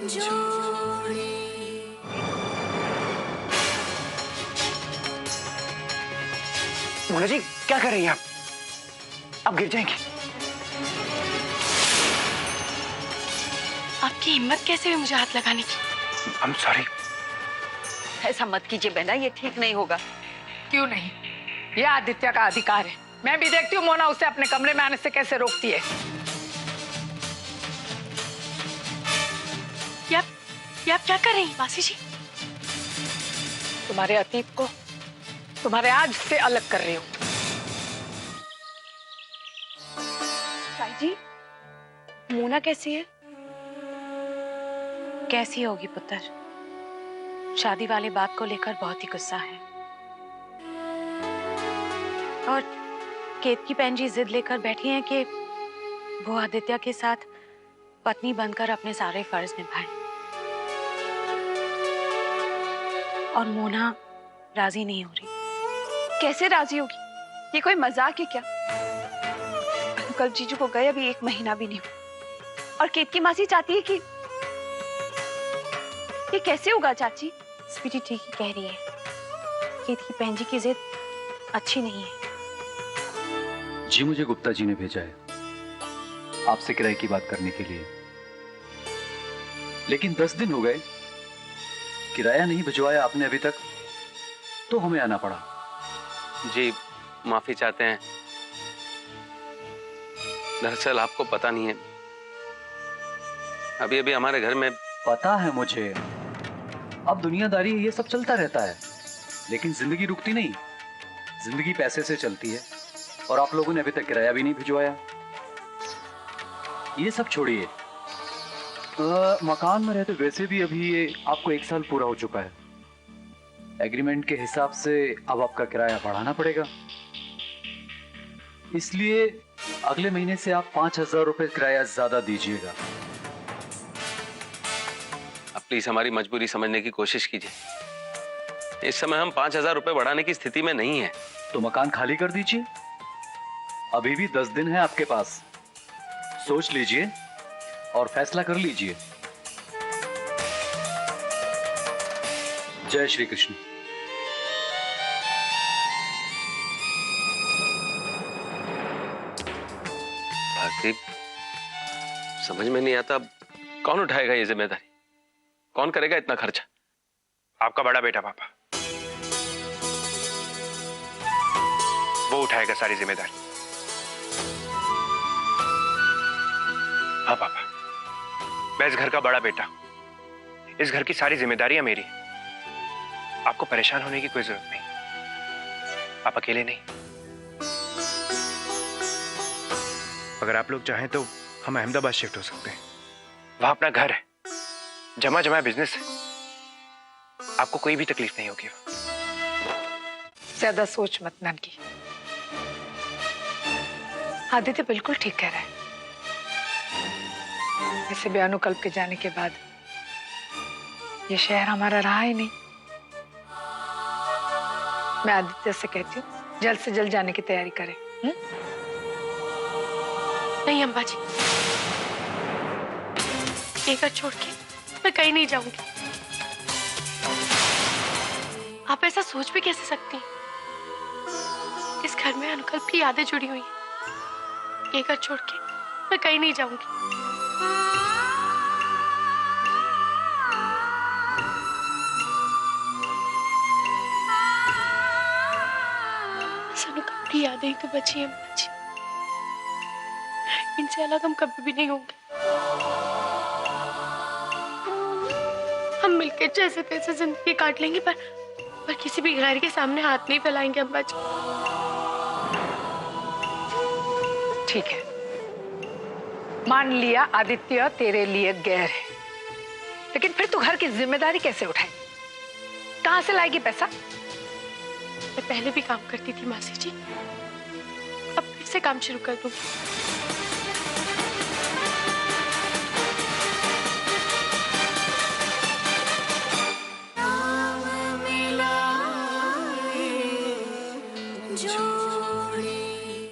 जोड़ी। मोना जी क्या कर रही हैं आप गिर जाएंगी। आपकी हिम्मत कैसे हुई मुझे हाथ लगाने की? I'm sorry। ऐसा मत कीजिए बहना, ये ठीक नहीं होगा। क्यों नहीं? ये आदित्य का अधिकार है। मैं भी देखती हूँ मोना उसे अपने कमरे में आने से कैसे रोकती है। ये आप क्या कर रही हैं मासी जी? तुम्हारे अतीत को तुम्हारे आज से अलग कर रही हूँ। ताई जी, मोना कैसी है? कैसी होगी पुत्र? शादी वाली बात को लेकर बहुत ही गुस्सा है। और केतकी बहन जी जिद लेकर बैठी हैं कि वो आदित्य के साथ पत्नी बनकर अपने सारे फर्ज निभाएं। और मोना राजी नहीं हो रही। कैसे राजी होगी? ये कोई मजाक है क्या? अंकल जीजू को गए अभी 1 महीना भी नहीं हुआ और केतकी मासी चाहती है कि ये कैसे होगा चाची? स्वीटी ठीक ही कह रही है। केतकी बहन जी की जिद अच्छी नहीं है। जी मुझे गुप्ता जी ने भेजा है आपसे किराए की बात करने के लिए, लेकिन 10 दिन हो गए किराया नहीं भिजवाया आपने अभी तक, तो हमें आना पड़ा। जी माफी चाहते हैं। दरअसल आपको पता नहीं है, अभी अभी हमारे घर में। पता है मुझे, अब दुनियादारी ये सब चलता रहता है, लेकिन जिंदगी रुकती नहीं। जिंदगी पैसे से चलती है और आप लोगों ने अभी तक किराया भी नहीं भिजवाया। ये सब छोड़िए, मकान में रहते वैसे भी अभी ये आपको 1 साल पूरा हो चुका है। एग्रीमेंट के हिसाब से अब आपका किराया बढ़ाना पड़ेगा, इसलिए अगले महीने से आप 5,000 रुपए किराया ज्यादा दीजिएगा। आप प्लीज हमारी मजबूरी समझने की कोशिश कीजिए। इस समय हम 5,000 रुपए बढ़ाने की स्थिति में नहीं है। तो मकान खाली कर दीजिए, अभी भी 10 दिन है आपके पास। सोच लीजिए और फैसला कर लीजिए। जय श्री कृष्ण। भारती, समझ में नहीं आता कौन उठाएगा ये जिम्मेदारी, कौन करेगा इतना खर्चा? आपका बड़ा बेटा पापा, वो उठाएगा सारी जिम्मेदारी। हाँ पापा, मैं इस घर का बड़ा बेटा, इस घर की सारी जिम्मेदारियां मेरी। आपको परेशान होने की कोई जरूरत नहीं, आप अकेले नहीं। अगर आप लोग चाहें तो हम अहमदाबाद शिफ्ट हो सकते हैं, वहां अपना घर है, जमा जमा बिजनेस है, आपको कोई भी तकलीफ नहीं होगी। ज्यादा सोच मत नानकी। आदित्य बिल्कुल ठीक कह रहा है। ऐसे भी अनुकल्प के जाने के बाद ये शहर हमारा रहा ही नहीं। मैं आदित्य से कहती हूँ जल्द से जल्द जाने की तैयारी करें। नहीं अम्बा जी, ये घर छोड़ के मैं कहीं नहीं जाऊंगी। आप ऐसा सोच भी कैसे सकती हैं? इस घर में अनुकल्प की यादें जुड़ी हुई हैं। ये घर छोड़ के मैं कहीं नहीं जाऊंगी। अनुकल्प की यादें ही तो बची हैं अम्बा जी, इनसे अलग हम कभी भी नहीं होंगे। हम मिलकर जैसे तैसे जिंदगी काट लेंगे, पर किसी भी गैर के सामने हाथ नहीं फैलाएंगे अम्बा जी। ठीक है, मान लिया आदित्य तेरे लिए गैर है, लेकिन फिर तू घर की जिम्मेदारी कैसे उठाएगी? कहां से लाएगी पैसा? मैं पहले भी काम करती थी मासी जी, अब फिर से काम शुरू कर दूंगी।